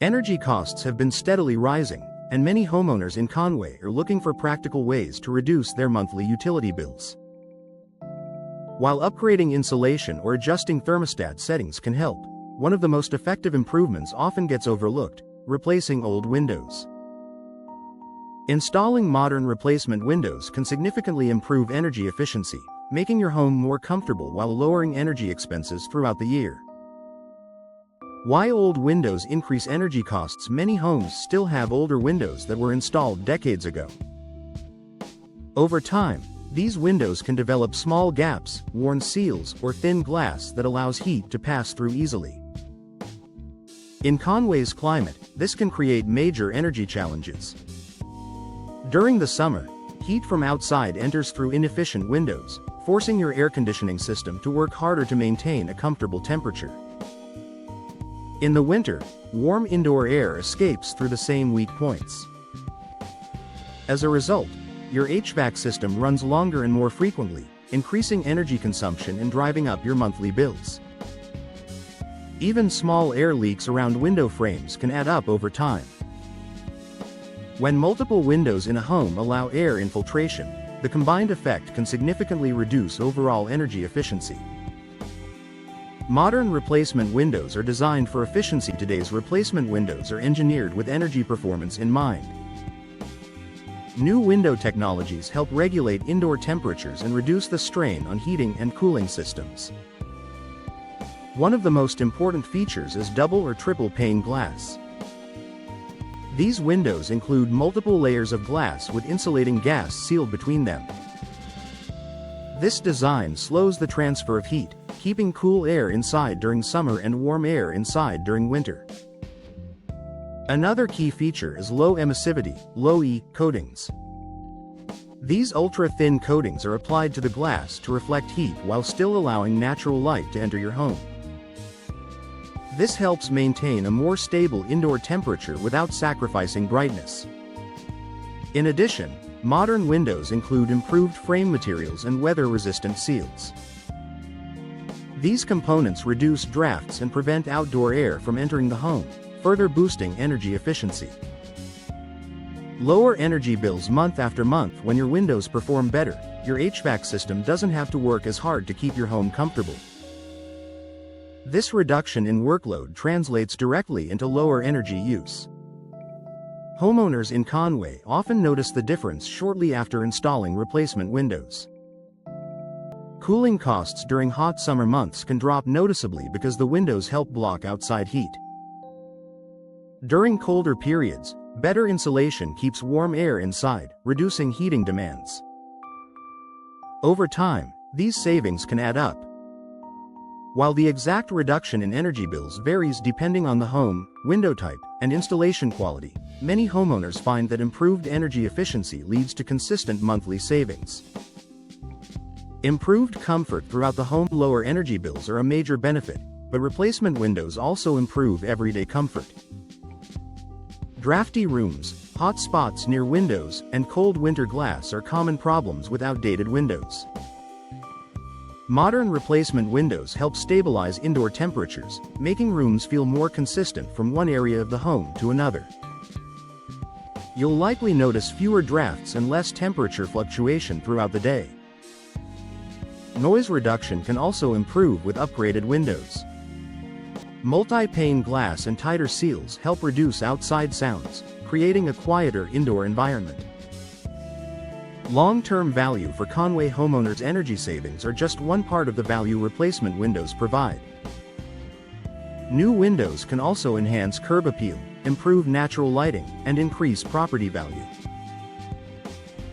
Energy costs have been steadily rising, and many homeowners in Conway are looking for practical ways to reduce their monthly utility bills. While upgrading insulation or adjusting thermostat settings can help, one of the most effective improvements often gets overlooked: replacing old windows. Installing modern replacement windows can significantly improve energy efficiency, making your home more comfortable while lowering energy expenses throughout the year. Why old windows increase energy costs? Many homes still have older windows that were installed decades ago. Over time, these windows can develop small gaps, worn seals, or thin glass that allows heat to pass through easily. In Conway's climate, this can create major energy challenges. During the summer, heat from outside enters through inefficient windows, forcing your air conditioning system to work harder to maintain a comfortable temperature. In the winter, warm indoor air escapes through the same weak points. As a result, your HVAC system runs longer and more frequently, increasing energy consumption and driving up your monthly bills. Even small air leaks around window frames can add up over time. When multiple windows in a home allow air infiltration, the combined effect can significantly reduce overall energy efficiency. Modern replacement windows are designed for efficiency. Today's replacement windows are engineered with energy performance in mind. New window technologies help regulate indoor temperatures and reduce the strain on heating and cooling systems. One of the most important features is double or triple pane glass. These windows include multiple layers of glass with insulating gas sealed between them. This design slows the transfer of heat, keeping cool air inside during summer and warm air inside during winter. Another key feature is low emissivity, low-E, coatings. These ultra-thin coatings are applied to the glass to reflect heat while still allowing natural light to enter your home. This helps maintain a more stable indoor temperature without sacrificing brightness. In addition, modern windows include improved frame materials and weather-resistant seals. These components reduce drafts and prevent outdoor air from entering the home, further boosting energy efficiency. Lower energy bills month after month. When your windows perform better, your HVAC system doesn't have to work as hard to keep your home comfortable. This reduction in workload translates directly into lower energy use. Homeowners in Conway often notice the difference shortly after installing replacement windows. Cooling costs during hot summer months can drop noticeably because the windows help block outside heat. During colder periods, better insulation keeps warm air inside, reducing heating demands. Over time, these savings can add up. While the exact reduction in energy bills varies depending on the home, window type, and installation quality, many homeowners find that improved energy efficiency leads to consistent monthly savings. Improved comfort throughout the home. Lower energy bills are a major benefit, but replacement windows also improve everyday comfort. Drafty rooms, hot spots near windows, and cold winter glass are common problems with outdated windows. Modern replacement windows help stabilize indoor temperatures, making rooms feel more consistent from one area of the home to another. You'll likely notice fewer drafts and less temperature fluctuation throughout the day. Noise reduction can also improve with upgraded windows. Multi-pane glass and tighter seals help reduce outside sounds, creating a quieter indoor environment. Long-term value for Conway homeowners. Energy savings are just one part of the value replacement windows provide. New windows can also enhance curb appeal, improve natural lighting, and increase property value.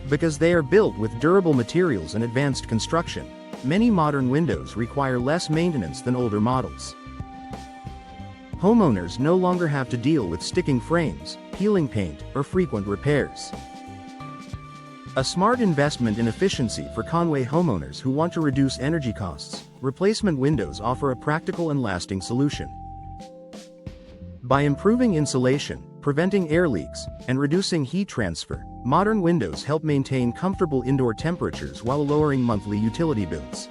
Because they are built with durable materials and advanced construction, many modern windows require less maintenance than older models. Homeowners no longer have to deal with sticking frames, peeling paint, or frequent repairs. A smart investment in efficiency for Conway homeowners who want to reduce energy costs. Replacement windows offer a practical and lasting solution. By improving insulation, preventing air leaks, and reducing heat transfer, modern windows help maintain comfortable indoor temperatures while lowering monthly utility bills.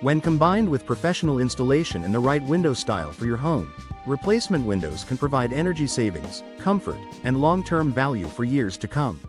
When combined with professional installation and the right window style for your home, Replacement windows can provide energy savings, comfort, and long-term value for years to come.